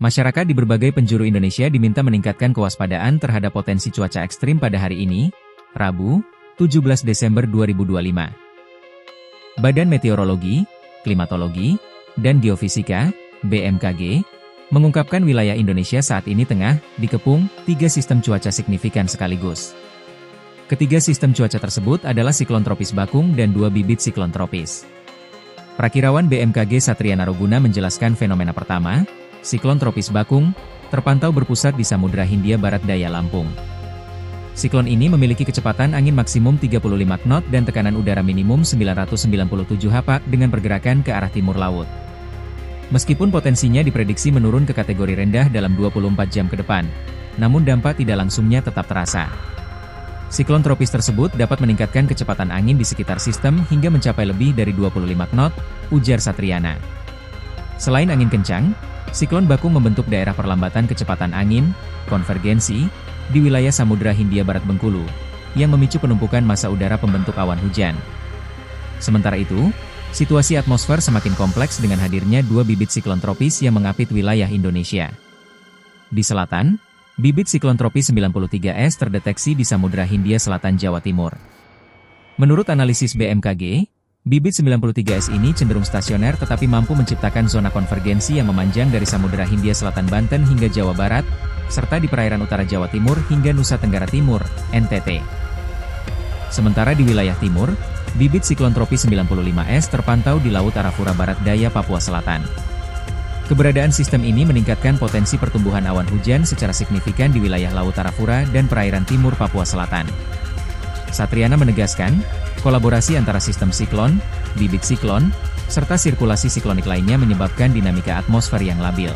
Masyarakat di berbagai penjuru Indonesia diminta meningkatkan kewaspadaan terhadap potensi cuaca ekstrim pada hari ini, Rabu, 17 Desember 2025. Badan Meteorologi, Klimatologi, dan Geofisika, BMKG, mengungkapkan wilayah Indonesia saat ini tengah dikepung 3 sistem cuaca signifikan sekaligus. Ketiga sistem cuaca tersebut adalah siklon tropis Bakung dan 2 bibit siklon tropis. Prakirawan BMKG Satria Naroguna menjelaskan fenomena pertama, siklon tropis Bakung, terpantau berpusat di Samudra Hindia Barat Daya Lampung. Siklon ini memiliki kecepatan angin maksimum 35 knot dan tekanan udara minimum 997 hapak dengan pergerakan ke arah timur laut. Meskipun potensinya diprediksi menurun ke kategori rendah dalam 24 jam ke depan, namun dampak tidak langsungnya tetap terasa. Siklon tropis tersebut dapat meningkatkan kecepatan angin di sekitar sistem hingga mencapai lebih dari 25 knot, ujar Satriana. Selain angin kencang, siklon Bakung membentuk daerah perlambatan kecepatan angin, konvergensi, di wilayah Samudra Hindia Barat Bengkulu, yang memicu penumpukan massa udara pembentuk awan hujan. Sementara itu, situasi atmosfer semakin kompleks dengan hadirnya 2 bibit siklon tropis yang mengapit wilayah Indonesia. Di selatan, bibit siklon tropis 93S terdeteksi di Samudra Hindia Selatan Jawa Timur. Menurut analisis BMKG, bibit 93S ini cenderung stasioner tetapi mampu menciptakan zona konvergensi yang memanjang dari Samudra Hindia Selatan Banten hingga Jawa Barat, serta di perairan utara Jawa Timur hingga Nusa Tenggara Timur, NTT. Sementara di wilayah timur, bibit siklon tropis 95S terpantau di Laut Arafura Barat Daya Papua Selatan. Keberadaan sistem ini meningkatkan potensi pertumbuhan awan hujan secara signifikan di wilayah Laut Arafura dan perairan timur Papua Selatan. Satriana menegaskan, kolaborasi antara sistem siklon, bibit siklon, serta sirkulasi siklonik lainnya menyebabkan dinamika atmosfer yang labil.